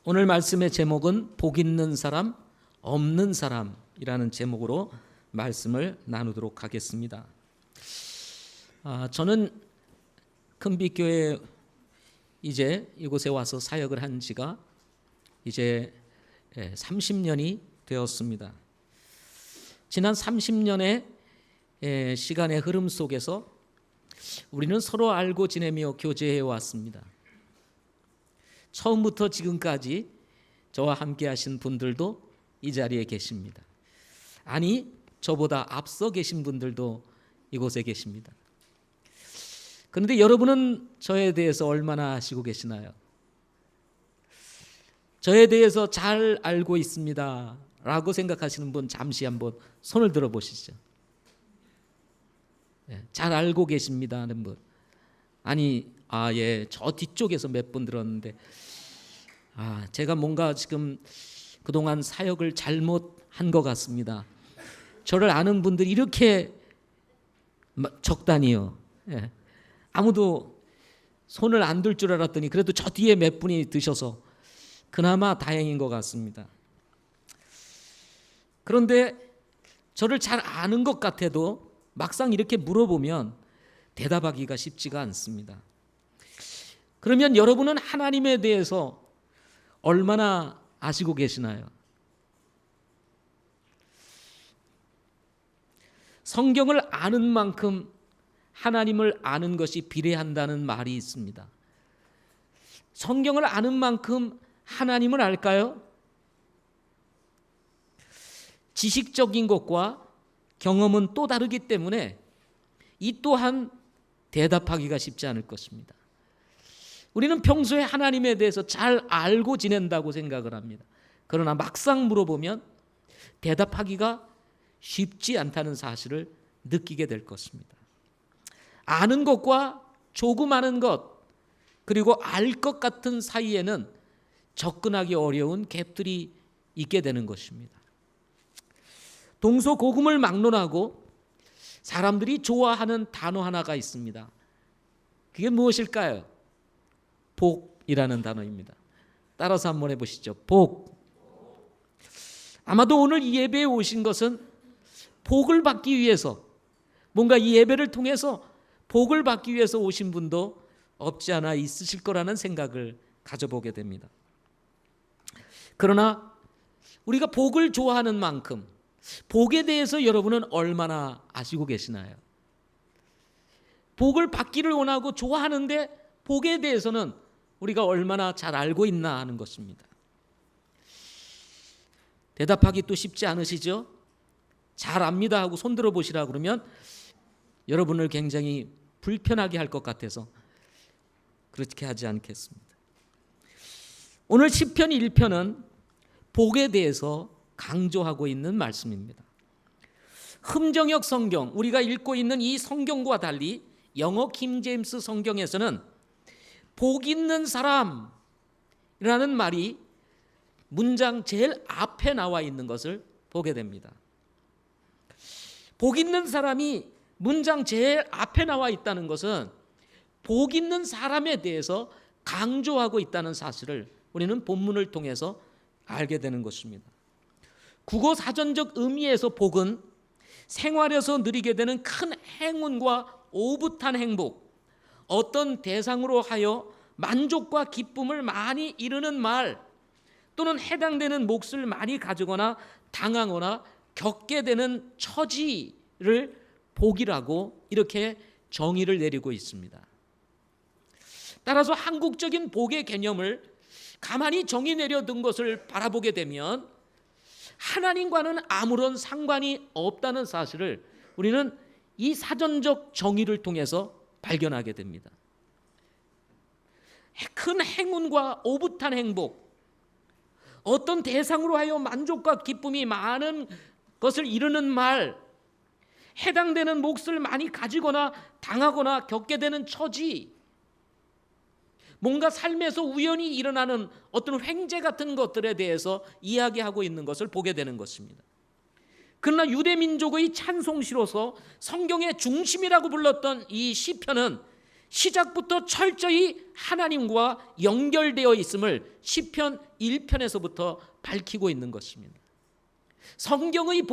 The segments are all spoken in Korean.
오늘 말씀의 제목은 복 있는 사람, 없는 사람이라는 제목으로 말씀을 나누도록 하겠습니다. 저는 큰빛교회 이제 이곳에 와서 사역을 한 지가 이제 30년이 되었습니다. 지난 30년의 시간의 흐름 속에서 우리는 서로 알고 지내며 교제해 왔습니다. 처음부터 지금까지 저와 함께 하신 분들도 이 자리에 계십니다. 아니, 저보다 앞서 계신 분들도 이곳에 계십니다. 그런데 여러분은 저에 대해서 얼마나 아시고 계시나요? 저에 대해서 잘 알고 있습니다 라고 생각하시는 분 잠시 한번 손을 들어 보시죠. 잘 알고 계십니다 하는 분. 아니, 저 뒤쪽에서 몇 분 들었는데 제가 뭔가 지금 그동안 사역을 잘못한 것 같습니다. 저를 아는 분들이 이렇게 적다니요. 아무도 손을 안 들 줄 알았더니 그래도 저 뒤에 몇 분이 드셔서 그나마 다행인 것 같습니다. 그런데 저를 잘 아는 것 같아도 막상 이렇게 물어보면 대답하기가 쉽지가 않습니다. 그러면 여러분은 하나님에 대해서 얼마나 아시고 계시나요? 성경을 아는 만큼 하나님을 아는 것이 비례한다는 말이 있습니다. 성경을 아는 만큼 하나님을 알까요? 지식적인 것과 경험은 또 다르기 때문에 이 또한 대답하기가 쉽지 않을 것입니다. 우리는 평소에 하나님에 대해서 잘 알고 지낸다고 생각을 합니다. 그러나 막상 물어보면 대답하기가 쉽지 않다는 사실을 느끼게 될 것입니다. 아는 것과 조금 아는 것, 그리고 알 것 같은 사이에는 접근하기 어려운 갭들이 있게 되는 것입니다. 동서고금을 막론하고 사람들이 좋아하는 단어 하나가 있습니다. 그게 무엇일까요? 복이라는 단어입니다. 따라서 한번 해보시죠. 복. 아마도 오늘 이 예배에 오신 것은 복을 받기 위해서, 뭔가 이 예배를 통해서 복을 받기 위해서 오신 분도 없지 않아 있으실 거라는 생각을 가져보게 됩니다. 그러나 우리가 복을 좋아하는 만큼 복에 대해서 여러분은 얼마나 아시고 계시나요? 복을 받기를 원하고 좋아하는데 복에 대해서는 우리가 얼마나 잘 알고 있나 하는 것입니다. 대답하기 또 쉽지 않으시죠? 잘 압니다 하고 손 들어 보시라 그러면 여러분을 굉장히 불편하게 할 것 같아서 그렇게 하지 않겠습니다. 오늘 시편 1편은 복에 대해서 강조하고 있는 말씀입니다. 흠정역 성경, 우리가 읽고 있는 이 성경과 달리 영어 킹제임스 성경에서는 복 있는 사람이라는 말이 문장 제일 앞에 나와 있는 것을 보게 됩니다. 복 있는 사람이 문장 제일 앞에 나와 있다는 것은 복 있는 사람에 대해서 강조하고 있다는 사실을 우리는 본문을 통해서 알게 되는 것입니다. 국어 사전적 의미에서 복은 생활에서 누리게 되는 큰 행운과 오붓한 행복, 어떤 대상으로 하여 만족과 기쁨을 많이 이루는 말, 또는 해당되는 몫을 많이 가지거나 당하거나 겪게 되는 처지를 복이라고 이렇게 정의를 내리고 있습니다. 따라서 한국적인 복의 개념을 가만히 정의 내려둔 것을 바라보게 되면 하나님과는 아무런 상관이 없다는 사실을 우리는 이 사전적 정의를 통해서 발견하게 됩니다. 큰 행운과 오붓한 행복, 어떤 대상으로 하여 만족과 기쁨이 많은 것을 이루는 말, 해당되는 몫을 많이 가지거나 당하거나 겪게 되는 처지, 뭔가 삶에서 우연히 일어나는 어떤 횡재 같은 것들에 대해서 이야기하고 있는 것을 보게 되는 것입니다. 그러나 유대민족의 찬송시로서 성경의 중심이라고 불렀던 이 시편은 시작부터 철저히 하나님과 연결되어 있음을 시편 1편에서부터 밝히고 있는 것입니다. 성경의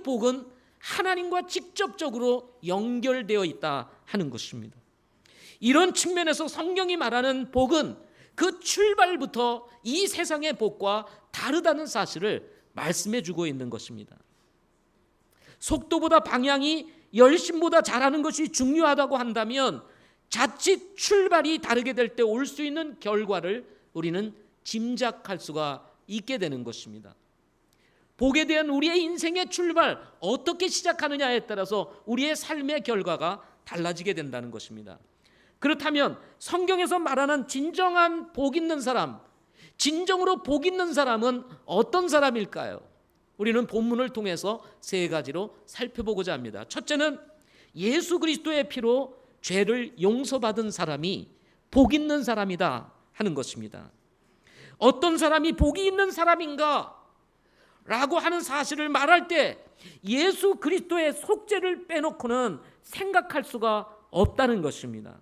복은 하나님과 직접적으로 연결되어 있다 하는 것입니다. 이런 측면에서 성경이 말하는 복은 그 출발부터 이 세상의 복과 다르다는 사실을 말씀해 주고 있는 것입니다. 속도보다 방향이 열심보다 잘하는 것이 중요하다고 한다면 자칫 출발이 다르게 될 때 올 수 있는 결과를 우리는 짐작할 수가 있게 되는 것입니다. 복에 대한 우리의 인생의 출발, 어떻게 시작하느냐에 따라서 우리의 삶의 결과가 달라지게 된다는 것입니다. 그렇다면 성경에서 말하는 진정한 복 있는 사람, 진정으로 복 있는 사람은 어떤 사람일까요? 우리는 본문을 통해서 세 가지로 살펴보고자 합니다. 첫째는 예수 그리스도의 피로 죄를 용서받은 사람이 복 있는 사람이다 하는 것입니다. 어떤 사람이 복이 있는 사람인가? 라고 하는 사실을 말할 때 예수 그리스도의 속죄를 빼놓고는 생각할 수가 없다는 것입니다.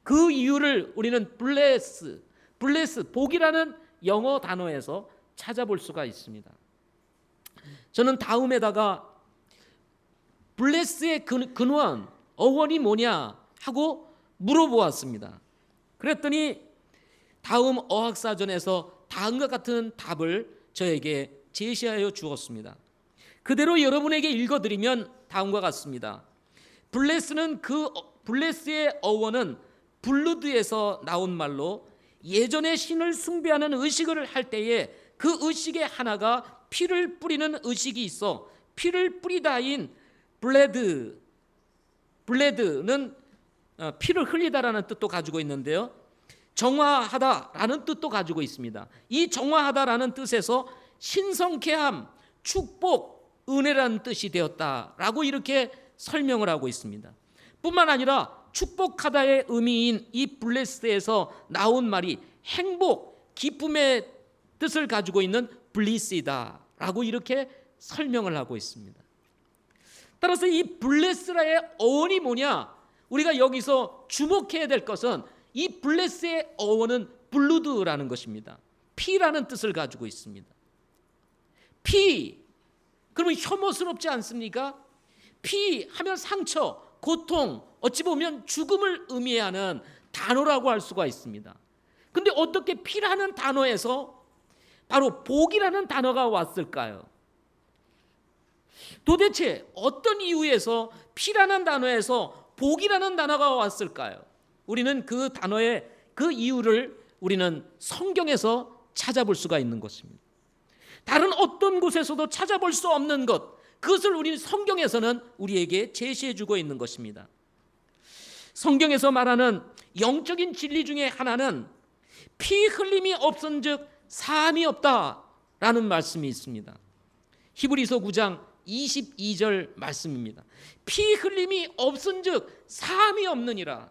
그 이유를 우리는 블레스, 복이라는 영어 단어에서 찾아볼 수가 있습니다. 저는 다음에다가 블레스의 근원, 어원이 뭐냐 하고 물어보았습니다. 그랬더니 다음 어학사전에서 다음과 같은 답을 저에게 제시하여 주었습니다. 그대로 여러분에게 읽어드리면 다음과 같습니다. 블레스의 어원은 블루드에서 나온 말로 예전에 신을 숭배하는 의식을 할 때에 그 의식의 하나가 피를 뿌리는 의식이 있어 피를 뿌리다인 블레드는 피를 흘리다라는 뜻도 가지고 있는데요, 정화하다라는 뜻도 가지고 있습니다. 이 정화하다라는 뜻에서 신성케함, 축복, 은혜라는 뜻이 되었다라고 이렇게 설명을 하고 있습니다. 뿐만 아니라 축복하다의 의미인 이 블레스에서 나온 말이 행복, 기쁨의 뜻을 가지고 있는 블리스이다라고 이렇게 설명을 하고 있습니다. 따라서 이 블레스라의 어원이 뭐냐? 우리가 여기서 주목해야 될 것은 이 블레스의 어원은 블루드라는 것입니다. 피라는 뜻을 가지고 있습니다. 피, 그러면 혐오스럽지 않습니까? 피 하면 상처, 고통, 어찌 보면 죽음을 의미하는 단어라고 할 수가 있습니다. 근데 어떻게 피라는 단어에서 바로 복이라는 단어가 왔을까요? 도대체 어떤 이유에서 피라는 단어에서 복이라는 단어가 왔을까요? 우리는 그 단어의 그 이유를 우리는 성경에서 찾아볼 수가 있는 것입니다. 다른 어떤 곳에서도 찾아볼 수 없는 것, 그것을 우리 성경에서는 우리에게 제시해주고 있는 것입니다. 성경에서 말하는 영적인 진리 중에 하나는 피 흘림이 없은즉 사함이 없다라는 말씀이 있습니다. 히브리서 9장 22절 말씀입니다. 피 흘림이 없은즉 사함이 없느니라.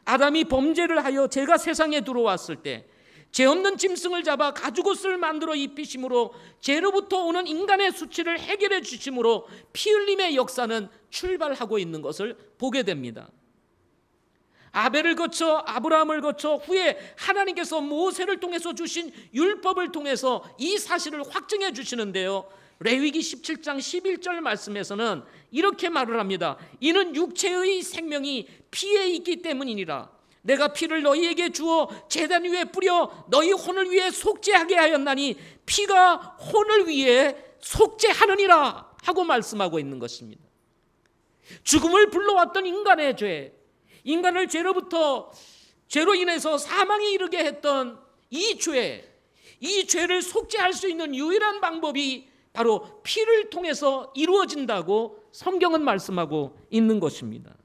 아담이 범죄를 하여 죄가 세상에 들어왔을 때 죄 없는 짐승을 잡아 가죽옷을 만들어 입히심으로 죄로부터 오는 인간의 수치를 해결해 주심으로 피 흘림의 역사는 출발하고 있는 것을 보게 됩니다. 아벨을 거쳐 아브라함을 거쳐 후에 하나님께서 모세를 통해서 주신 율법을 통해서 이 사실을 확증해 주시는데요, 레위기 17장 11절 말씀에서는 이렇게 말을 합니다. 이는 육체의 생명이 피에 있기 때문이니라. 내가 피를 너희에게 주어 제단 위에 뿌려 너희 혼을 위해 속죄하게 하였나니 피가 혼을 위해 속죄하느니라 하고 말씀하고 있는 것입니다. 죽음을 불러왔던 인간의 죄, 인간을 죄로 인해서 사망에 이르게 했던 이 죄를 속죄할 수 있는 유일한 방법이 바로 피를 통해서 이루어진다고 성경은 말씀하고 있는 것입니다.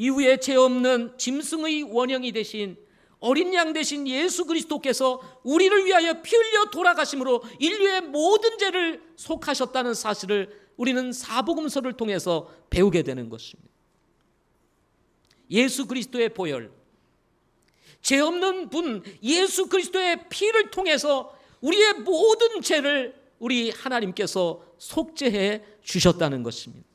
이후에 죄 없는 짐승의 원형이 되신 어린 양 되신 예수 그리스도께서 우리를 위하여 피 흘려 돌아가심으로 인류의 모든 죄를 속하셨다는 사실을 우리는 사복음서를 통해서 배우게 되는 것입니다. 예수 그리스도의 보혈, 죄 없는 분 예수 그리스도의 피를 통해서 우리의 모든 죄를 우리 하나님께서 속죄해 주셨다는 것입니다.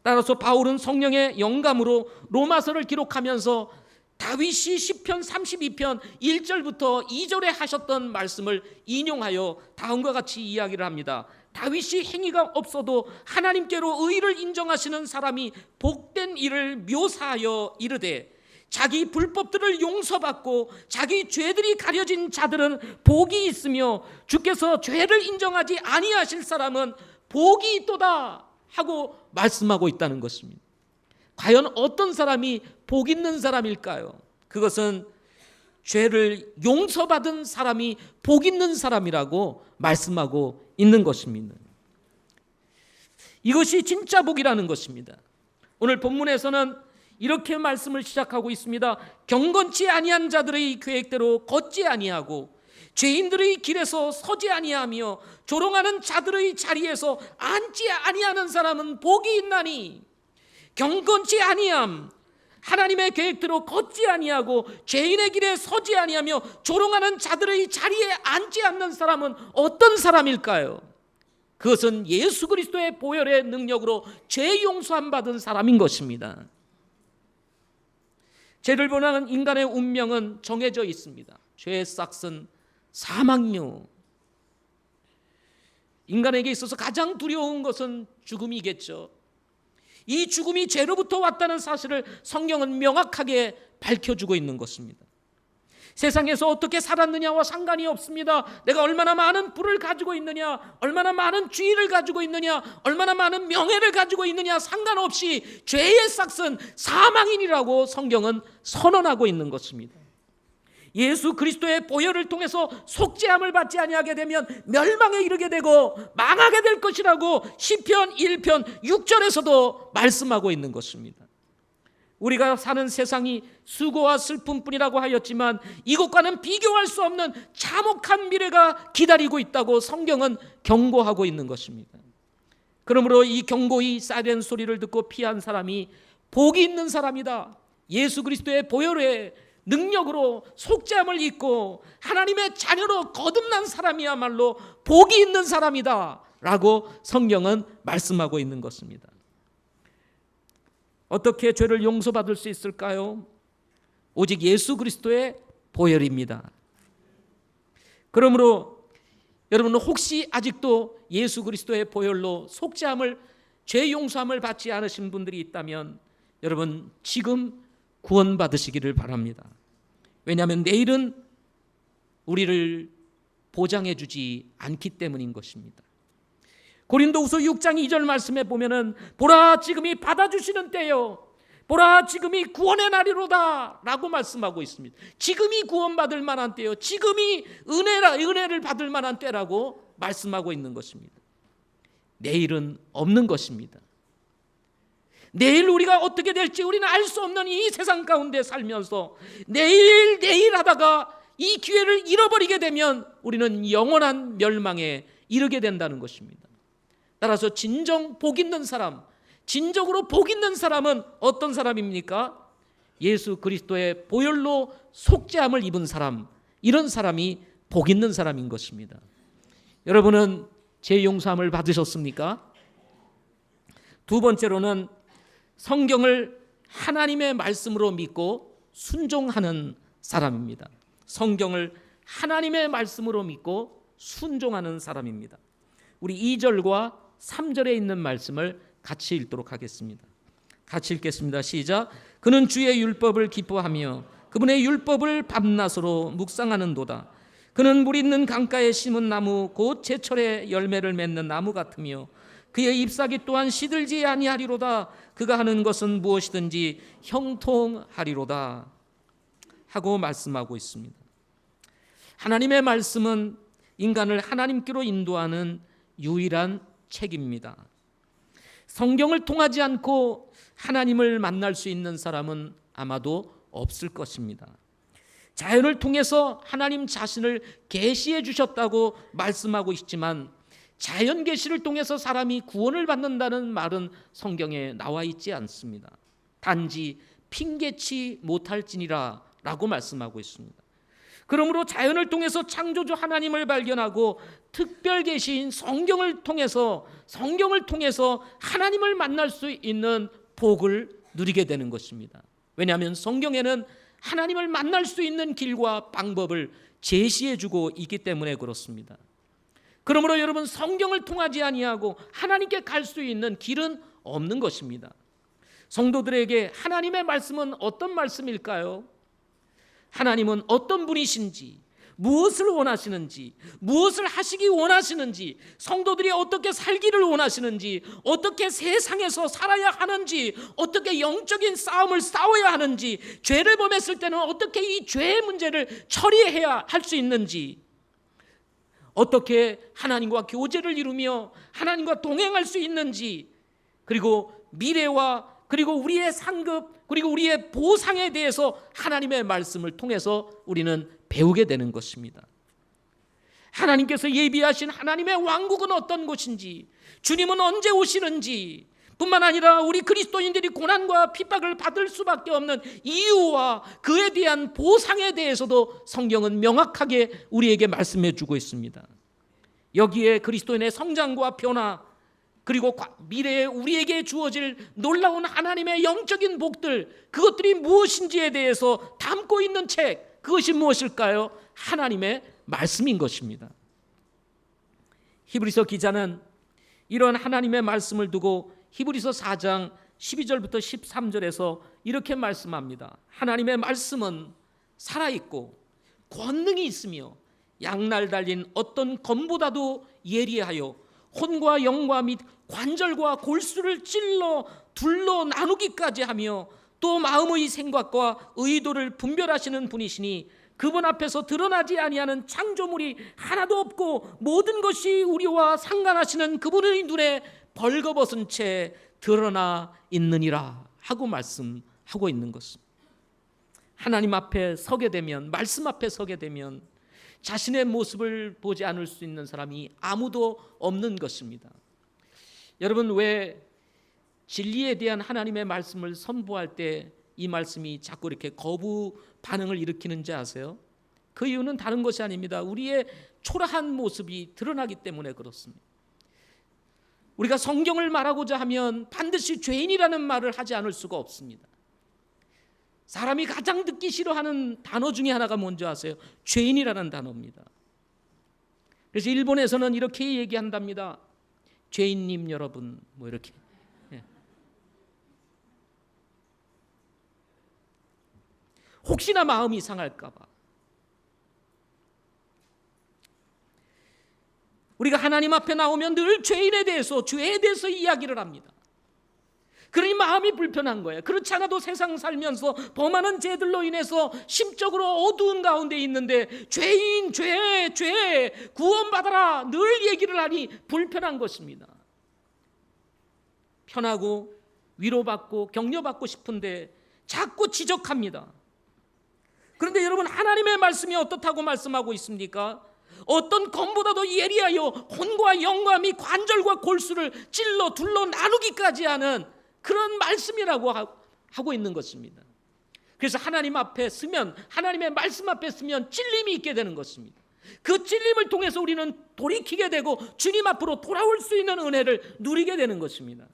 따라서 바울은 성령의 영감으로 로마서를 기록하면서 다윗이 시편 32편 1절부터 2절에 하셨던 말씀을 인용하여 다음과 같이 이야기를 합니다. 다윗이 행위가 없어도 하나님께로 의를 인정하시는 사람이 복된 일을 묘사하여 이르되, 자기 불법들을 용서받고 자기 죄들이 가려진 자들은 복이 있으며 주께서 죄를 인정하지 아니하실 사람은 복이 있도다 하고 말씀하고 있다는 것입니다. 과연 어떤 사람이 복 있는 사람일까요? 그것은 죄를 용서받은 사람이 복 있는 사람이라고 말씀하고 있는 것입니다. 이것이 진짜 복이라는 것입니다. 오늘 본문에서는 이렇게 말씀을 시작하고 있습니다. 경건치 아니한 자들의 계획대로 걷지 아니하고 죄인들의 길에서 서지 아니하며 조롱하는 자들의 자리에서 앉지 아니하는 사람은 복이 있나니, 경건치 아니함, 하나님의 계획대로 걷지 아니하고 죄인의 길에 서지 아니하며 조롱하는 자들의 자리에 앉지 않는 사람은 어떤 사람일까요? 그것은 예수 그리스도의 보혈의 능력으로 죄 용서함 받은 사람인 것입니다. 죄를 범하는 인간의 운명은 정해져 있습니다. 죄의 싹은 사망이요, 인간에게 있어서 가장 두려운 것은 죽음이겠죠. 이 죽음이 죄로부터 왔다는 사실을 성경은 명확하게 밝혀주고 있는 것입니다. 세상에서 어떻게 살았느냐와 상관이 없습니다. 내가 얼마나 많은 부를 가지고 있느냐, 얼마나 많은 지위를 가지고 있느냐, 얼마나 많은 명예를 가지고 있느냐 상관없이 죄의 싹은 사망이라고 성경은 선언하고 있는 것입니다. 예수 그리스도의 보혈을 통해서 속죄함을 받지 아니하게 되면 멸망에 이르게 되고 망하게 될 것이라고 시편 1편 6절에서도 말씀하고 있는 것입니다. 우리가 사는 세상이 수고와 슬픔뿐이라고 하였지만 이것과는 비교할 수 없는 참혹한 미래가 기다리고 있다고 성경은 경고하고 있는 것입니다. 그러므로 이 경고의 사이렌 소리를 듣고 피한 사람이 복이 있는 사람이다. 예수 그리스도의 보혈의 능력으로 속죄함을 입고 하나님의 자녀로 거듭난 사람이야말로 복이 있는 사람이다 라고 성경은 말씀하고 있는 것입니다. 어떻게 죄를 용서받을 수 있을까요? 오직 예수 그리스도의 보혈입니다. 그러므로 여러분은 혹시 아직도 예수 그리스도의 보혈로 속죄함을, 죄 용서함을 받지 않으신 분들이 있다면 여러분 지금 구원받으시기를 바랍니다. 왜냐하면 내일은 우리를 보장해 주지 않기 때문인 것입니다. 고린도후서 6장 2절 말씀에 보면은 보라 지금이 받아주시는 때요, 보라 지금이 구원의 날이로다 라고 말씀하고 있습니다. 지금이 구원받을 만한 때요, 지금이 은혜를 받을 만한 때라고 말씀하고 있는 것입니다. 내일은 없는 것입니다. 내일 우리가 어떻게 될지 우리는 알 수 없는 이 세상 가운데 살면서 내일 하다가 이 기회를 잃어버리게 되면 우리는 영원한 멸망에 이르게 된다는 것입니다. 따라서 진정 복 있는 사람, 진정으로 복 있는 사람은 어떤 사람입니까? 예수 그리스도의 보혈로 속죄함을 입은 사람, 이런 사람이 복 있는 사람인 것입니다. 여러분은 죄 용서함을 받으셨습니까? 두 번째로는 성경을 하나님의 말씀으로 믿고 순종하는 사람입니다. 성경을 하나님의 말씀으로 믿고 순종하는 사람입니다. 우리 2절과 3절에 있는 말씀을 같이 읽도록 하겠습니다. 같이 읽겠습니다. 시작. 그는 주의 율법을 기뻐하며 그분의 율법을 밤낮으로 묵상하는도다. 그는 물 있는 강가에 심은 나무 곧 제철에 열매를 맺는 나무 같으며 그의 잎사귀 또한 시들지 아니하리로다. 그가 하는 것은 무엇이든지 형통하리로다 하고 말씀하고 있습니다. 하나님의 말씀은 인간을 하나님께로 인도하는 유일한 책입니다. 성경을 통하지 않고 하나님을 만날 수 있는 사람은 아마도 없을 것입니다. 자연을 통해서 하나님 자신을 계시해 주셨다고 말씀하고 있지만 자연 계시를 통해서 사람이 구원을 받는다는 말은 성경에 나와 있지 않습니다. 단지 핑계치 못할지니라 라고 말씀하고 있습니다. 그러므로 자연을 통해서 창조주 하나님을 발견하고 특별 계시인 성경을 통해서 하나님을 만날 수 있는 복을 누리게 되는 것입니다. 왜냐하면 성경에는 하나님을 만날 수 있는 길과 방법을 제시해 주고 있기 때문에 그렇습니다. 그러므로 여러분, 성경을 통하지 아니하고 하나님께 갈 수 있는 길은 없는 것입니다. 성도들에게 하나님의 말씀은 어떤 말씀일까요? 하나님은 어떤 분이신지, 무엇을 원하시는지, 무엇을 하시기 원하시는지, 성도들이 어떻게 살기를 원하시는지, 어떻게 세상에서 살아야 하는지, 어떻게 영적인 싸움을 싸워야 하는지, 죄를 범했을 때는 어떻게 이 죄의 문제를 처리해야 할 수 있는지, 어떻게 하나님과 교제를 이루며 하나님과 동행할 수 있는지, 그리고 미래와 그리고 우리의 상급 그리고 우리의 보상에 대해서 하나님의 말씀을 통해서 우리는 배우게 되는 것입니다. 하나님께서 예비하신 하나님의 왕국은 어떤 곳인지, 주님은 언제 오시는지, 뿐만 아니라 우리 그리스도인들이 고난과 핍박을 받을 수밖에 없는 이유와 그에 대한 보상에 대해서도 성경은 명확하게 우리에게 말씀해 주고 있습니다. 여기에 그리스도인의 성장과 변화, 그리고 미래에 우리에게 주어질 놀라운 하나님의 영적인 복들, 그것들이 무엇인지에 대해서 담고 있는 책, 그것이 무엇일까요? 하나님의 말씀인 것입니다. 히브리서 기자는 이런 하나님의 말씀을 두고 히브리서 4장 12절부터 13절에서 이렇게 말씀합니다. 하나님의 말씀은 살아있고 권능이 있으며 양날 달린 어떤 검보다도 예리하여 혼과 영과 및 관절과 골수를 찔러 둘러 나누기까지 하며 또 마음의 생각과 의도를 분별하시는 분이시니 그분 앞에서 드러나지 아니하는 창조물이 하나도 없고 모든 것이 우리와 상관하시는 그분의 눈에 벌거벗은 채 드러나 있느니라 하고 말씀하고 있는 것입니다. 하나님 앞에 서게 되면, 말씀 앞에 서게 되면 자신의 모습을 보지 않을 수 있는 사람이 아무도 없는 것입니다. 여러분, 왜 진리에 대한 하나님의 말씀을 선포할 때 이 말씀이 자꾸 이렇게 거부 반응을 일으키는지 아세요? 그 이유는 다른 것이 아닙니다. 우리의 초라한 모습이 드러나기 때문에 그렇습니다. 우리가 성경을 말하고자 하면 반드시 죄인이라는 말을 하지 않을 수가 없습니다. 사람이 가장 듣기 싫어하는 단어 중에 하나가 뭔지 아세요? 죄인이라는 단어입니다. 그래서 일본에서는 이렇게 얘기한답니다. 죄인님 여러분, 뭐 이렇게. 혹시나 마음이 상할까 봐. 우리가 하나님 앞에 나오면 늘 죄인에 대해서, 죄에 대해서 이야기를 합니다. 그러니 마음이 불편한 거예요. 그렇지 않아도 세상 살면서 범하는 죄들로 인해서 심적으로 어두운 가운데 있는데 죄인, 죄, 구원받아라 늘 얘기를 하니 불편한 것입니다. 편하고 위로받고 격려받고 싶은데 자꾸 지적합니다. 그런데 여러분, 하나님의 말씀이 어떻다고 말씀하고 있습니까? 어떤 검보다도 예리하여 혼과 영과 및 관절과 골수를 찔러 둘러 나누기까지 하는 그런 말씀이라고 하고 있는 것입니다. 그래서 하나님 앞에 서면, 하나님의 말씀 앞에 서면 찔림이 있게 되는 것입니다. 그 찔림을 통해서 우리는 돌이키게 되고 주님 앞으로 돌아올 수 있는 은혜를 누리게 되는 것입니다.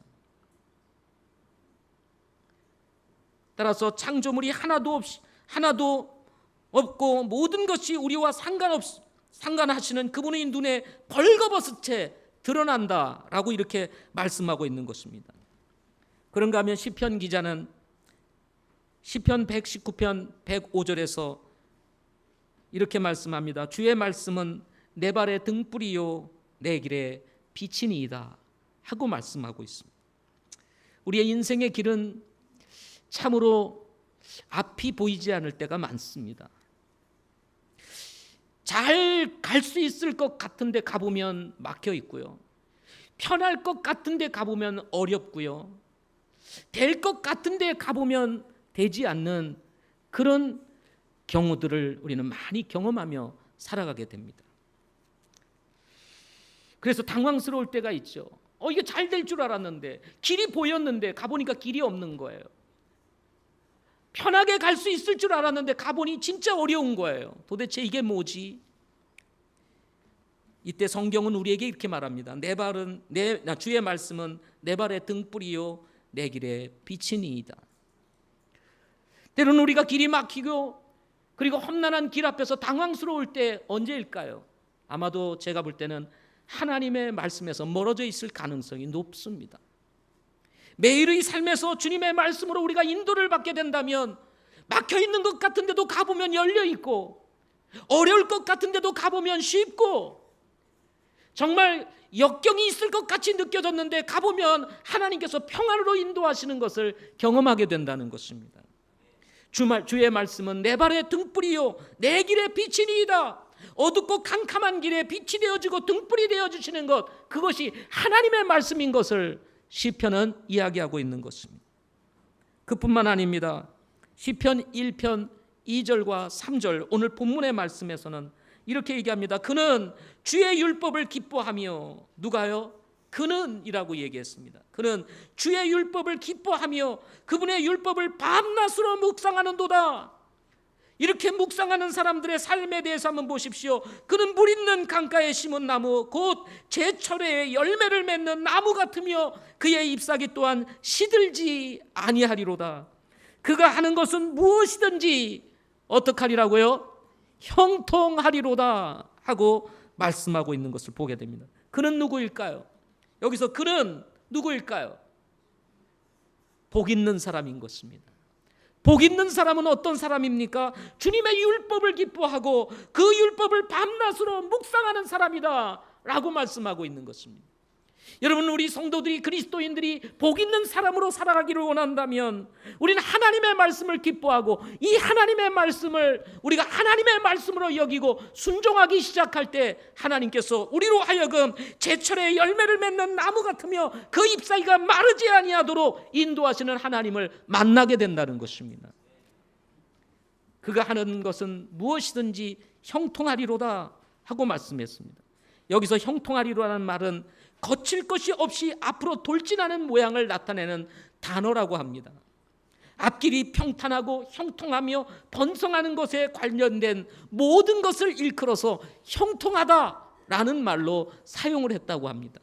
따라서 창조물이 하나도 없고 모든 것이 우리와 상관하시는 그분의 눈에 벌거벗은 채 드러난다라고 이렇게 말씀하고 있는 것입니다. 그런가 하면 시편 기자는 시편 119편 105절에서 이렇게 말씀합니다. 주의 말씀은 내 발의 등불이요 내 길의 빛이니이다 하고 말씀하고 있습니다. 우리의 인생의 길은 참으로 앞이 보이지 않을 때가 많습니다. 잘 갈 수 있을 것 같은데 가보면 막혀 있고요. 편할 것 같은데 가보면 어렵고요. 될 것 같은데 가보면 되지 않는 그런 경우들을 우리는 많이 경험하며 살아가게 됩니다. 그래서 당황스러울 때가 있죠. 이게 잘 될 줄 알았는데, 길이 보였는데 가보니까 길이 없는 거예요. 편하게 갈 수 있을 줄 알았는데 가보니 진짜 어려운 거예요. 도대체 이게 뭐지? 이때 성경은 우리에게 이렇게 말합니다. 주의 말씀은 내 발의 등불이요 내 길의 빛이니이다. 때로는 우리가 길이 막히고 그리고 험난한 길 앞에서 당황스러울 때 언제일까요? 아마도 제가 볼 때는 하나님의 말씀에서 멀어져 있을 가능성이 높습니다. 매일의 삶에서 주님의 말씀으로 우리가 인도를 받게 된다면 막혀있는 것 같은데도 가보면 열려있고, 어려울 것 같은데도 가보면 쉽고, 정말 역경이 있을 것 같이 느껴졌는데 가보면 하나님께서 평안으로 인도하시는 것을 경험하게 된다는 것입니다. 주의 말씀은 내 발의 등불이요 내 길의 빛이니이다. 어둡고 캄캄한 길에 빛이 되어주고 등불이 되어주시는 것, 그것이 하나님의 말씀인 것을 시편은 이야기하고 있는 것입니다. 그뿐만 아닙니다. 시편 1편 2절과 3절 오늘 본문의 말씀에서는 이렇게 얘기합니다. 그는 주의 율법을 기뻐하며, 누가요? 그는 이라고 얘기했습니다. 그는 주의 율법을 기뻐하며 그분의 율법을 밤낮으로 묵상하는도다. 이렇게 묵상하는 사람들의 삶에 대해서 한번 보십시오. 그는 물 있는 강가에 심은 나무 곧 제철에 열매를 맺는 나무 같으며 그의 잎사귀 또한 시들지 아니하리로다. 그가 하는 것은 무엇이든지 어떻게 하리라고요? 형통하리로다 하고 말씀하고 있는 것을 보게 됩니다. 그는 누구일까요? 여기서 그는 누구일까요? 복 있는 사람인 것입니다. 복 있는 사람은 어떤 사람입니까? 주님의 율법을 기뻐하고 그 율법을 밤낮으로 묵상하는 사람이다 라고 말씀하고 있는 것입니다. 여러분, 우리 성도들이, 그리스도인들이 복 있는 사람으로 살아가기를 원한다면 우리는 하나님의 말씀을 기뻐하고 이 하나님의 말씀을 우리가 하나님의 말씀으로 여기고 순종하기 시작할 때 하나님께서 우리로 하여금 제철에 열매를 맺는 나무 같으며 그 잎사귀가 마르지 아니하도록 인도하시는 하나님을 만나게 된다는 것입니다. 그가 하는 것은 무엇이든지 형통하리로다 하고 말씀했습니다. 여기서 형통하리로라는 말은 거칠 것이 없이 앞으로 돌진하는 모양을 나타내는 단어라고 합니다. 앞길이 평탄하고 형통하며 번성하는 것에 관련된 모든 것을 일컬어서 형통하다라는 말로 사용을 했다고 합니다.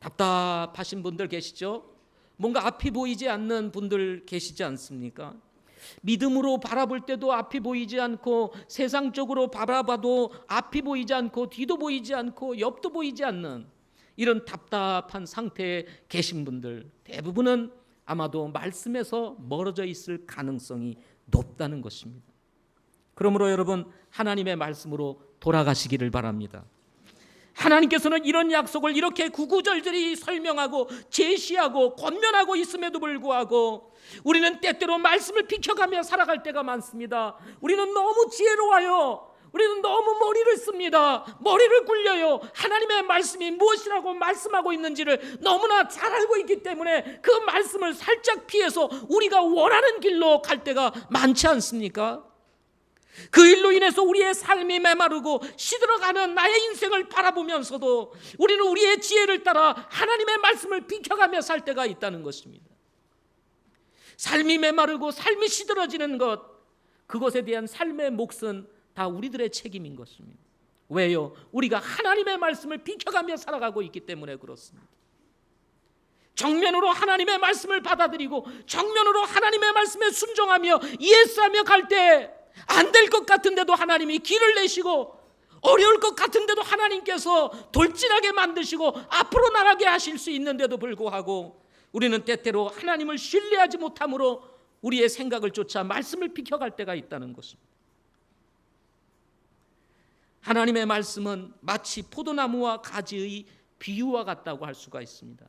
답답하신 분들 계시죠? 뭔가 앞이 보이지 않는 분들 계시지 않습니까? 믿음으로 바라볼 때도 앞이 보이지 않고, 세상적으로 바라봐도 앞이 보이지 않고, 뒤도 보이지 않고, 옆도 보이지 않는 이런 답답한 상태에 계신 분들 대부분은 아마도 말씀에서 멀어져 있을 가능성이 높다는 것입니다. 그러므로 여러분, 하나님의 말씀으로 돌아가시기를 바랍니다. 하나님께서는 이런 약속을 이렇게 구구절절히 설명하고 제시하고 권면하고 있음에도 불구하고 우리는 때때로 말씀을 비켜가며 살아갈 때가 많습니다. 우리는 너무 지혜로워요. 우리는 너무 머리를 씁니다. 머리를 굴려요. 하나님의 말씀이 무엇이라고 말씀하고 있는지를 너무나 잘 알고 있기 때문에 그 말씀을 살짝 피해서 우리가 원하는 길로 갈 때가 많지 않습니까? 그 일로 인해서 우리의 삶이 메마르고 시들어가는 나의 인생을 바라보면서도 우리는 우리의 지혜를 따라 하나님의 말씀을 비켜가며 살 때가 있다는 것입니다. 삶이 메마르고 삶이 시들어지는 것, 그것에 대한 삶의 몫은 다 우리들의 책임인 것입니다. 왜요? 우리가 하나님의 말씀을 비켜가며 살아가고 있기 때문에 그렇습니다. 정면으로 하나님의 말씀을 받아들이고 정면으로 하나님의 말씀에 순종하며 예스하며 갈 때 안 될 것 같은데도 하나님이 길을 내시고, 어려울 것 같은데도 하나님께서 돌진하게 만드시고 앞으로 나가게 하실 수 있는데도 불구하고 우리는 때때로 하나님을 신뢰하지 못함으로 우리의 생각을 쫓아 말씀을 비켜갈 때가 있다는 것입니다. 하나님의 말씀은 마치 포도나무와 가지의 비유와 같다고 할 수가 있습니다.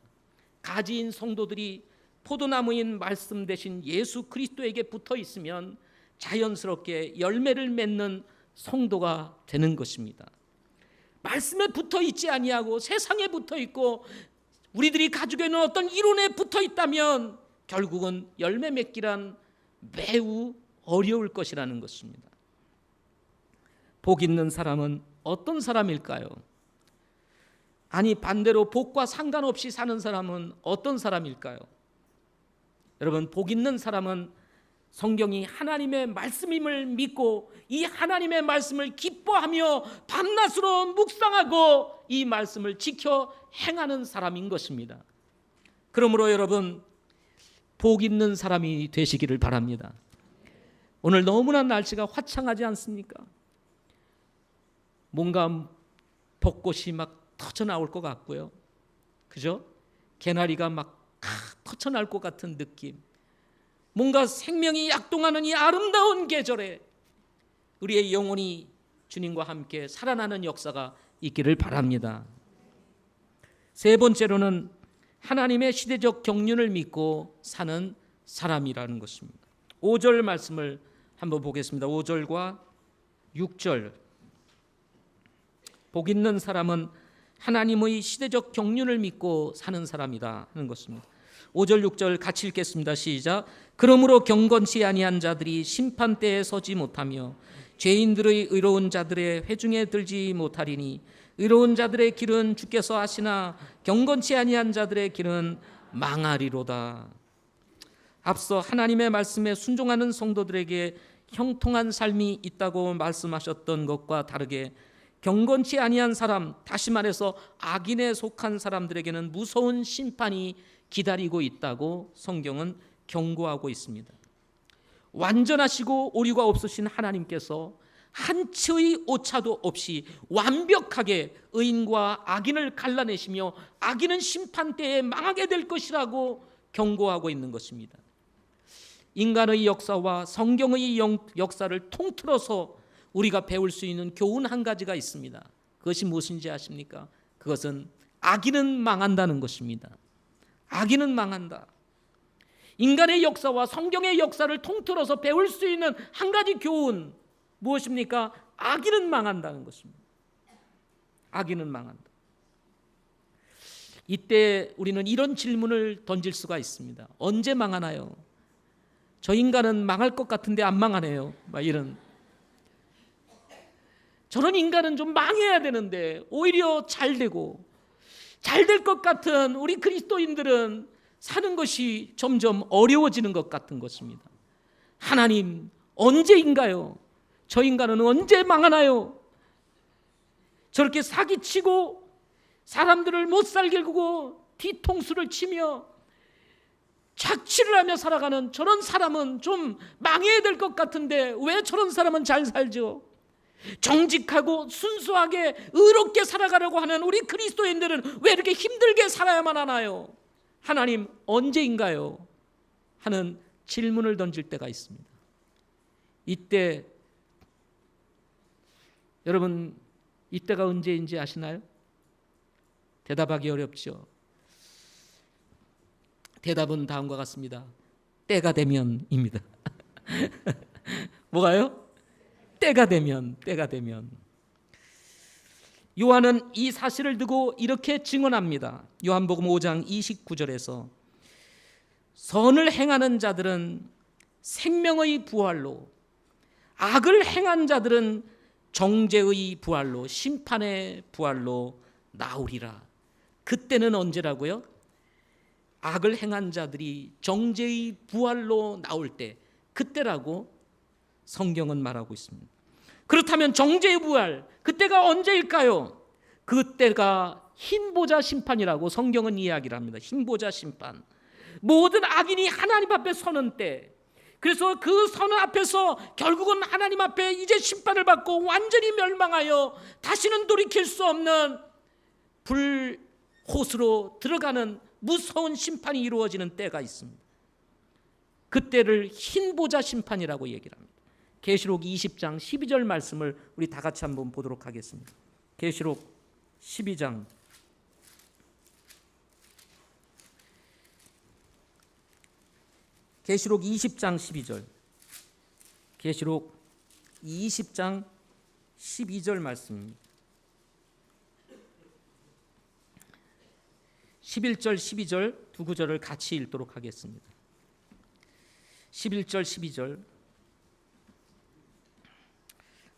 가지인 성도들이 포도나무인 말씀 대신 예수 그리스도에게 붙어 있으면 자연스럽게 열매를 맺는 성도가 되는 것입니다. 말씀에 붙어 있지 아니하고 세상에 붙어 있고 우리들이 가지고 있는 어떤 이론에 붙어 있다면 결국은 열매 맺기란 매우 어려울 것이라는 것입니다. 복 있는 사람은 어떤 사람일까요? 아니, 반대로 복과 상관없이 사는 사람은 어떤 사람일까요? 여러분, 복 있는 사람은 성경이 하나님의 말씀임을 믿고 이 하나님의 말씀을 기뻐하며 밤낮으로 묵상하고 이 말씀을 지켜 행하는 사람인 것입니다. 그러므로 여러분, 복 있는 사람이 되시기를 바랍니다. 오늘 너무나 날씨가 화창하지 않습니까? 뭔가 벚꽃이 막 터져나올 것 같고요. 그죠? 개나리가 막 터져날 것 같은 느낌. 뭔가 생명이 약동하는 이 아름다운 계절에 우리의 영혼이 주님과 함께 살아나는 역사가 있기를 바랍니다. 세 번째로는 하나님의 시대적 경륜을 믿고 사는 사람이라는 것입니다. 5절 말씀을 한번 보겠습니다. 5절과 6절. 복 있는 사람은 하나님의 시대적 경륜을 믿고 사는 사람이다 하는 것입니다. 5절 6절 같이 읽겠습니다. 시작. 그러므로 경건치 아니한 자들이 심판대에 서지 못하며 죄인들의 의로운 자들의 회중에 들지 못하리니 의로운 자들의 길은 주께서 하시나 경건치 아니한 자들의 길은 망하리로다. 앞서 하나님의 말씀에 순종하는 성도들에게 형통한 삶이 있다고 말씀하셨던 것과 다르게 경건치 아니한 사람, 다시 말해서 악인에 속한 사람들에게는 무서운 심판이 기다리고 있다고 성경은 경고하고 있습니다. 완전하시고 오류가 없으신 하나님께서 한치의 오차도 없이 완벽하게 의인과 악인을 갈라내시며 악인은 심판대에 망하게 될 것이라고 경고하고 있는 것입니다. 인간의 역사와 성경의 역사를 통틀어서 우리가 배울 수 있는 교훈 한 가지가 있습니다. 그것이 무엇인지 아십니까? 그것은 악인은 망한다는 것입니다. 악인은 망한다. 인간의 역사와 성경의 역사를 통틀어서 배울 수 있는 한 가지 교훈, 무엇입니까? 악인은 망한다는 것입니다. 악인은 망한다. 이때 우리는 이런 질문을 던질 수가 있습니다. 언제 망하나요? 저 인간은 망할 것 같은데 안 망하네요. 막 이런. 저런 인간은 좀 망해야 되는데 오히려 잘 되고, 잘 될 것 같은 우리 그리스도인들은 사는 것이 점점 어려워지는 것 같은 것입니다. 하나님, 언제인가요? 저 인간은 언제 망하나요? 저렇게 사기치고 사람들을 못 살게 굴고 뒤통수를 치며 착취를 하며 살아가는 저런 사람은 좀 망해야 될 것 같은데 왜 저런 사람은 잘 살죠? 정직하고 순수하게 의롭게 살아가려고 하는 우리 그리스도인들은 왜 이렇게 힘들게 살아야만 하나요? 하나님, 언제인가요? 하는 질문을 던질 때가 있습니다. 이때 여러분, 이때가 언제인지 아시나요? 대답하기 어렵죠. 대답은 다음과 같습니다. 때가 되면입니다. 뭐가요? 때가 되면. 요한은 이 사실을 두고 이렇게 증언합니다. 요한복음 5장 29절에서 선을 행하는 자들은 생명의 부활로, 악을 행한 자들은 정죄의 부활로, 심판의 부활로 나오리라. 그때는 언제라고요? 악을 행한 자들이 정죄의 부활로 나올 때, 그때라고 성경은 말하고 있습니다. 그렇다면 정죄의 부활, 그때가 언제일까요? 그때가 흰보자 심판이라고 성경은 이야기를 합니다. 흰보자 심판. 모든 악인이 하나님 앞에 서는 때, 그래서 그 선언 앞에서 결국은 하나님 앞에 이제 심판을 받고 완전히 멸망하여 다시는 돌이킬 수 없는 불호수로 들어가는 무서운 심판이 이루어지는 때가 있습니다. 그때를 흰보자 심판이라고 얘기를 합니다. 계시록 20장 12절 말씀을 우리 다 같이 한번 보도록 하겠습니다. 계시록 12장 계시록 20장 12절. 계시록 20장 12절 말씀입니다. 11절 12절 두 구절을 같이 읽도록 하겠습니다. 11절 12절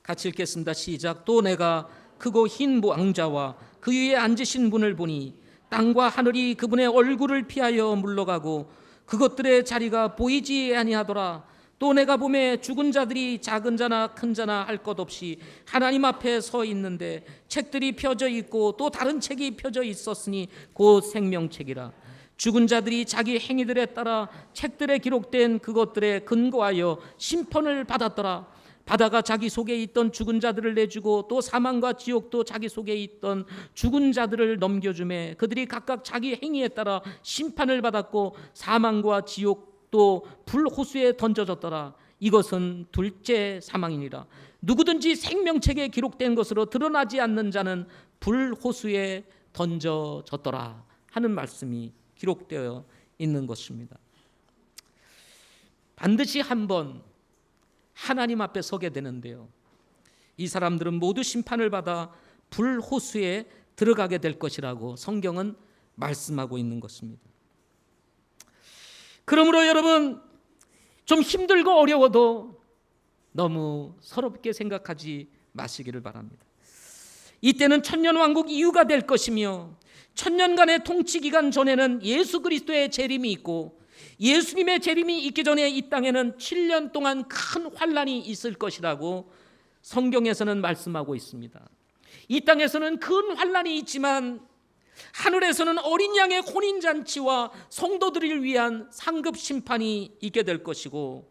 같이 읽겠습니다. 시작. 또 내가 크고 흰 왕자와 그 위에 앉으신 분을 보니 땅과 하늘이 그분의 얼굴을 피하여 물러가고 그것들의 자리가 보이지 아니하더라. 또 내가 보매 죽은 자들이 작은 자나 큰 자나 할 것 없이 하나님 앞에 서 있는데 책들이 펴져 있고 또 다른 책이 펴져 있었으니 곧 생명책이라. 죽은 자들이 자기 행위들에 따라 책들에 기록된 그것들에 근거하여 심판을 받았더라. 바다가 자기 속에 있던 죽은 자들을 내주고 또 사망과 지옥도 자기 속에 있던 죽은 자들을 넘겨주매 그들이 각각 자기 행위에 따라 심판을 받았고 사망과 지옥도 불호수에 던져졌더라. 이것은 둘째 사망이니라. 누구든지 생명책에 기록된 것으로 드러나지 않는 자는 불호수에 던져졌더라 하는 말씀이 기록되어 있는 것입니다. 반드시 한번 하나님 앞에 서게 되는데요, 이 사람들은 모두 심판을 받아 불호수에 들어가게 될 것이라고 성경은 말씀하고 있는 것입니다. 그러므로 여러분, 좀 힘들고 어려워도 너무 서럽게 생각하지 마시기를 바랍니다. 이때는 천년왕국 이후가 될 것이며 천년간의 통치기간 전에는 예수 그리스도의 재림이 있고 예수님의 재림이 있기 전에 이 땅에는 7년 동안 큰 환난이 있을 것이라고 성경에서는 말씀하고 있습니다. 이 땅에서는 큰 환난이 있지만 하늘에서는 어린 양의 혼인잔치와 성도들을 위한 상급 심판이 있게 될 것이고,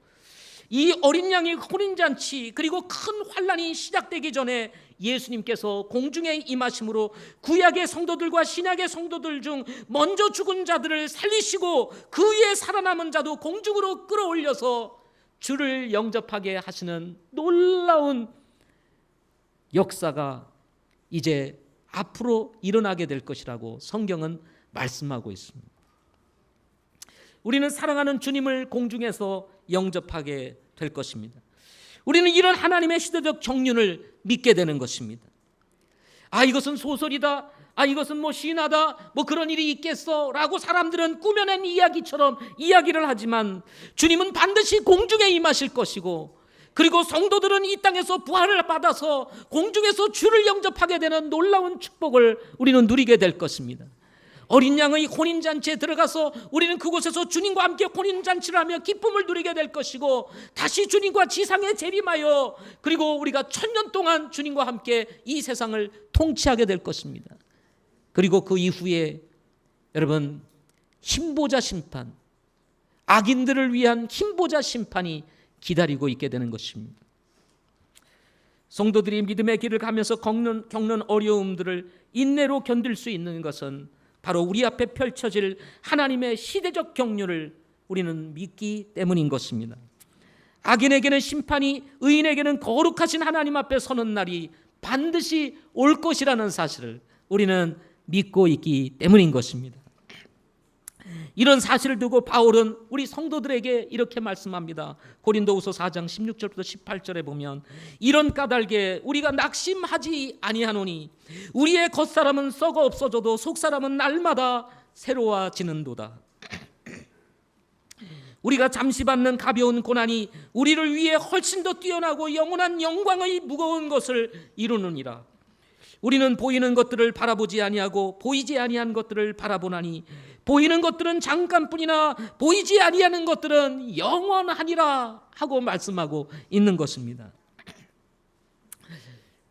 이 어린 양의 혼인잔치 그리고 큰 환난이 시작되기 전에 예수님께서 공중에 임하심으로 구약의 성도들과 신약의 성도들 중 먼저 죽은 자들을 살리시고 그 위에 살아남은 자도 공중으로 끌어올려서 주를 영접하게 하시는 놀라운 역사가 이제 앞으로 일어나게 될 것이라고 성경은 말씀하고 있습니다. 우리는 사랑하는 주님을 공중에서 영접하게 될 것입니다. 우리는 이런 하나님의 시대적 정륜을 믿게 되는 것입니다. 이것은 소설이다, 이것은 신화다, 그런 일이 있겠어 라고 사람들은 꾸며낸 이야기처럼 이야기를 하지만 주님은 반드시 공중에 임하실 것이고, 그리고 성도들은 이 땅에서 부활을 받아서 공중에서 주를 영접하게 되는 놀라운 축복을 우리는 누리게 될 것입니다. 어린 양의 혼인잔치에 들어가서 우리는 그곳에서 주님과 함께 혼인잔치를 하며 기쁨을 누리게 될 것이고, 다시 주님과 지상에 재림하여 그리고 우리가 1000년 동안 주님과 함께 이 세상을 통치하게 될 것입니다. 그리고 그 이후에 여러분, 힘보자 심판, 악인들을 위한 힘보자 심판이 기다리고 있게 되는 것입니다. 성도들이 믿음의 길을 가면서 겪는 어려움들을 인내로 견딜 수 있는 것은 바로 우리 앞에 펼쳐질 하나님의 시대적 경륜을 우리는 믿기 때문인 것입니다. 악인에게는 심판이, 의인에게는 거룩하신 하나님 앞에 서는 날이 반드시 올 것이라는 사실을 우리는 믿고 있기 때문인 것입니다. 이런 사실을 두고 바울은 우리 성도들에게 이렇게 말씀합니다. 고린도후서 4장 16절부터 18절에 보면, 이런 까닭에 우리가 낙심하지 아니하노니 우리의 겉사람은 썩어 없어져도 속사람은 날마다 새로워지는도다. 우리가 잠시 받는 가벼운 고난이 우리를 위해 훨씬 더 뛰어나고 영원한 영광의 무거운 것을 이루느니라. 우리는 보이는 것들을 바라보지 아니하고 보이지 아니한 것들을 바라보나니 보이는 것들은 잠깐뿐이나 보이지 아니하는 것들은 영원하니라 하고 말씀하고 있는 것입니다.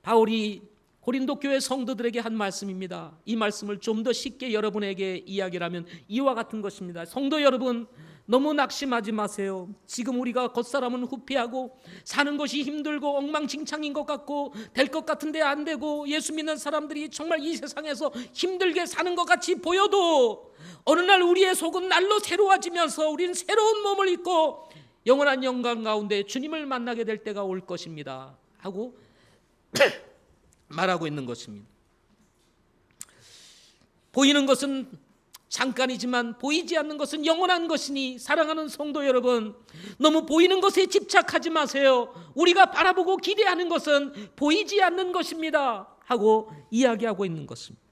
바울이 고린도 교회 성도들에게 한 말씀입니다. 이 말씀을 좀 더 쉽게 여러분에게 이야기를 하면 이와 같은 것입니다. 성도 여러분, 너무 낙심하지 마세요. 지금 우리가 겉사람은 후피하고 사는 것이 힘들고 엉망진창인 것 같고 될 것 같은데 안 되고 예수 믿는 사람들이 정말 이 세상에서 힘들게 사는 것 같이 보여도 어느 날 우리의 속은 날로 새로워지면서 우리는 새로운 몸을 입고 영원한 영광 가운데 주님을 만나게 될 때가 올 것입니다 하고 말하고 있는 것입니다. 보이는 것은 잠깐이지만 보이지 않는 것은 영원한 것이니, 사랑하는 성도 여러분, 너무 보이는 것에 집착하지 마세요. 우리가 바라보고 기대하는 것은 보이지 않는 것입니다 하고 이야기하고 있는 것입니다.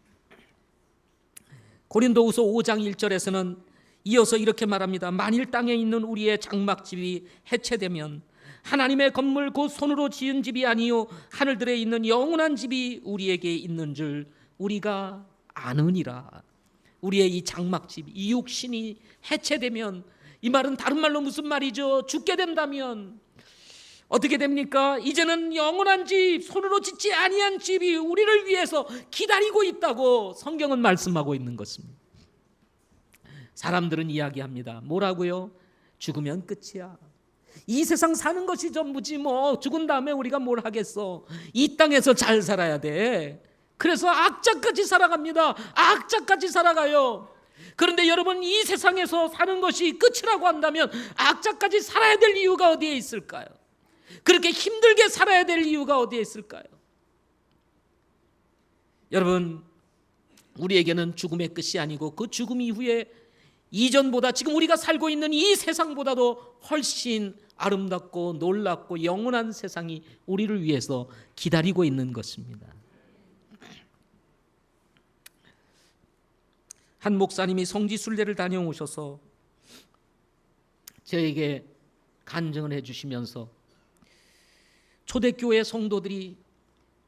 고린도후서 5장 1절에서는 이어서 이렇게 말합니다. 만일 땅에 있는 우리의 장막집이 해체되면 하나님의 건물 곧 손으로 지은 집이 아니요 하늘들에 있는 영원한 집이 우리에게 있는 줄 우리가 아느니라. 우리의 이 장막집, 이 육신이 해체되면 이 말은 다른 말로 무슨 말이죠? 죽게 된다면 어떻게 됩니까? 이제는 영원한 집, 손으로 짓지 아니한 집이 우리를 위해서 기다리고 있다고 성경은 말씀하고 있는 것입니다. 사람들은 이야기합니다. 뭐라고요? 죽으면 끝이야. 이 세상 사는 것이 전부지 뭐. 죽은 다음에 우리가 뭘 하겠어. 이 땅에서 잘 살아야 돼. 그래서 악자까지 살아갑니다. 악자까지 살아가요. 그런데 여러분, 이 세상에서 사는 것이 끝이라고 한다면 악자까지 살아야 될 이유가 어디에 있을까요? 그렇게 힘들게 살아야 될 이유가 어디에 있을까요? 여러분, 우리에게는 죽음의 끝이 아니고 그 죽음 이후에 이전보다 지금 우리가 살고 있는 이 세상보다도 훨씬 아름답고 놀랍고 영원한 세상이 우리를 위해서 기다리고 있는 것입니다. 한 목사님이 성지순례를 다녀오셔서 저에게 간증을 해주시면서 초대교회 성도들이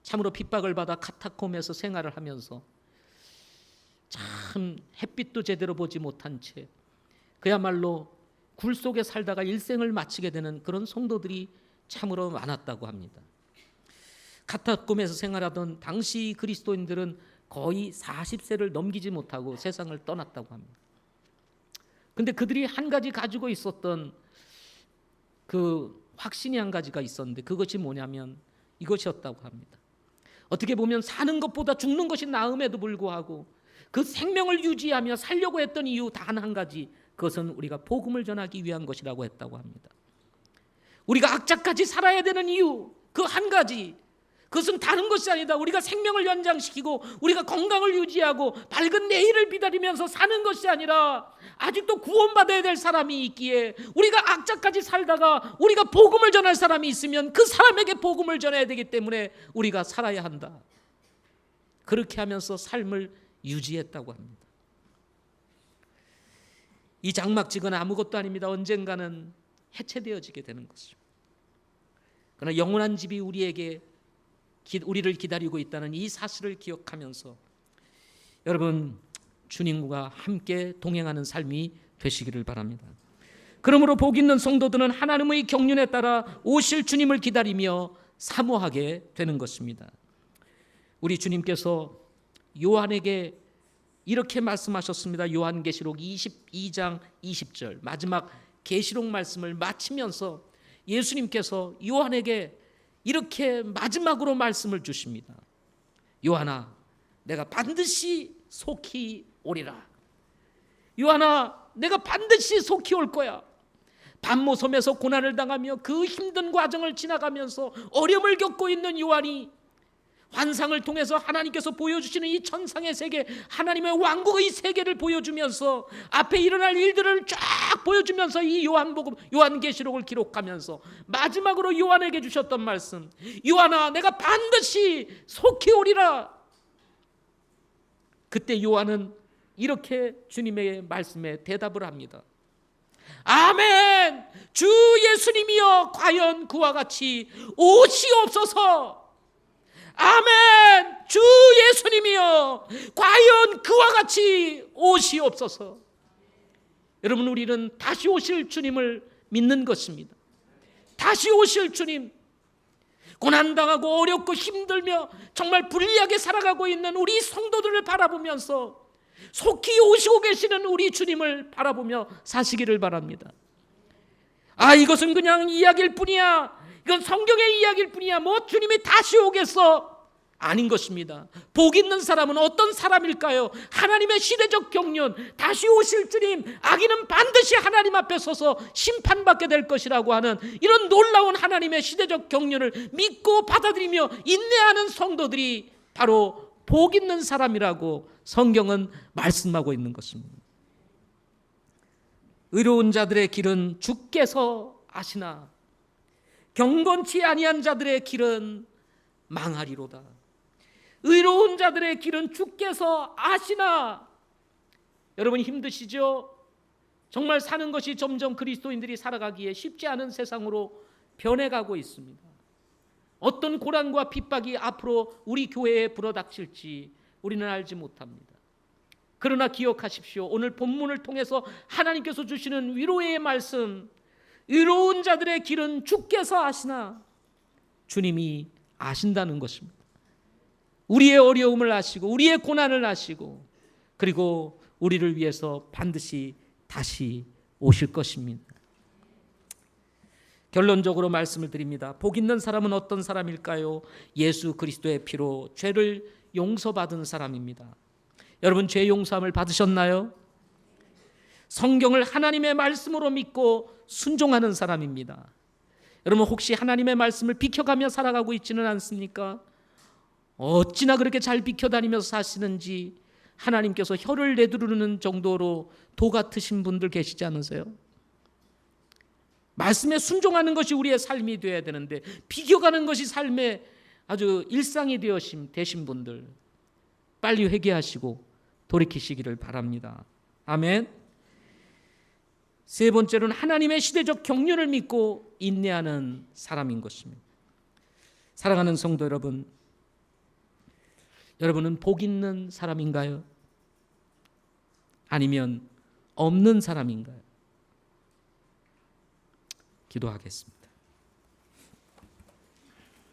참으로 핍박을 받아 카타콤에서 생활을 하면서 참 햇빛도 제대로 보지 못한 채 그야말로 굴 속에 살다가 일생을 마치게 되는 그런 성도들이 참으로 많았다고 합니다. 카타콤에서 생활하던 당시 그리스도인들은 거의 40세를 넘기지 못하고 세상을 떠났다고 합니다. 그런데 그들이 한 가지 가지고 있었던 그 확신이 한 가지가 있었는데 그것이 뭐냐면 이것이었다고 합니다. 어떻게 보면 사는 것보다 죽는 것이 나음에도 불구하고 그 생명을 유지하며 살려고 했던 이유 단 한 가지, 그것은 우리가 복음을 전하기 위한 것이라고 했다고 합니다. 우리가 악자까지 살아야 되는 이유 그 한 가지, 그것은 다른 것이 아니다. 우리가 생명을 연장시키고 우리가 건강을 유지하고 밝은 내일을 기다리면서 사는 것이 아니라 아직도 구원받아야 될 사람이 있기에 우리가 악자까지 살다가 우리가 복음을 전할 사람이 있으면 그 사람에게 복음을 전해야 되기 때문에 우리가 살아야 한다. 그렇게 하면서 삶을 유지했다고 합니다. 이 장막직은 아무것도 아닙니다. 언젠가는 해체되어지게 되는 것입니다. 그러나 영원한 집이 우리를 기다리고 있다는 이 사실을 기억하면서 여러분, 주님과 함께 동행하는 삶이 되시기를 바랍니다. 그러므로 복 있는 성도들은 하나님의 경륜에 따라 오실 주님을 기다리며 사모하게 되는 것입니다. 우리 주님께서 요한에게 이렇게 말씀하셨습니다. 요한계시록 22장 20절 마지막 계시록 말씀을 마치면서 예수님께서 요한에게 이렇게 마지막으로 말씀을 주십니다. 요한아, 내가 반드시 속히 오리라. 요한아, 내가 반드시 속히 올 거야. 반모섬에서 고난을 당하며 그 힘든 과정을 지나가면서 어려움을 겪고 있는 요한이 환상을 통해서 하나님께서 보여주시는 이 천상의 세계, 하나님의 왕국의 세계를 보여주면서 앞에 일어날 일들을 쫙 보여주면서 이 요한계시록을 기록하면서 마지막으로 요한에게 주셨던 말씀, 요한아, 내가 반드시 속히 오리라. 그때 요한은 이렇게 주님의 말씀에 대답을 합니다. 아멘. 주 예수님이여, 과연 그와 같이 오시옵소서. 아멘. 주 예수님이여, 과연 그와 같이 오시옵소서. 여러분, 우리는 다시 오실 주님을 믿는 것입니다. 다시 오실 주님, 고난당하고 어렵고 힘들며 정말 불리하게 살아가고 있는 우리 성도들을 바라보면서 속히 오시고 계시는 우리 주님을 바라보며 사시기를 바랍니다. 이것은 그냥 이야기일 뿐이야, 이건 성경의 이야기일 뿐이야, 뭐 주님이 다시 오겠어? 아닌 것입니다. 복 있는 사람은 어떤 사람일까요? 하나님의 시대적 경륜, 다시 오실 주님, 악인은 반드시 하나님 앞에 서서 심판받게 될 것이라고 하는 이런 놀라운 하나님의 시대적 경륜을 믿고 받아들이며 인내하는 성도들이 바로 복 있는 사람이라고 성경은 말씀하고 있는 것입니다. 의로운 자들의 길은 주께서 아시나 경건치 아니한 자들의 길은 망하리로다. 의로운 자들의 길은 주께서 아시나. 여러분, 힘드시죠? 정말 사는 것이 점점 그리스도인들이 살아가기에 쉽지 않은 세상으로 변해가고 있습니다. 어떤 고난과 핍박이 앞으로 우리 교회에 불어닥칠지 우리는 알지 못합니다. 그러나 기억하십시오. 오늘 본문을 통해서 하나님께서 주시는 위로의 말씀, 의로운 자들의 길은 주께서 아시나 주님이 아신다는 것입니다. 우리의 어려움을 아시고 우리의 고난을 아시고 그리고 우리를 위해서 반드시 다시 오실 것입니다. 결론적으로 말씀을 드립니다. 복 있는 사람은 어떤 사람일까요? 예수 그리스도의 피로 죄를 용서받은 사람입니다. 여러분, 죄 용서함을 받으셨나요? 성경을 하나님의 말씀으로 믿고 순종하는 사람입니다. 여러분, 혹시 하나님의 말씀을 비켜가며 살아가고 있지는 않습니까? 어찌나 그렇게 잘 비켜다니면서 사시는지 하나님께서 혀를 내두르는 정도로 도 같으신 분들 계시지 않으세요? 말씀에 순종하는 것이 우리의 삶이 되어야 되는데 비겨가는 것이 삶의 아주 일상이 되신 분들, 빨리 회개하시고 돌이키시기를 바랍니다. 아멘. 세 번째로는 하나님의 시대적 경륜을 믿고 인내하는 사람인 것입니다. 사랑하는 성도 여러분, 여러분은 복 있는 사람인가요? 아니면 없는 사람인가요? 기도하겠습니다.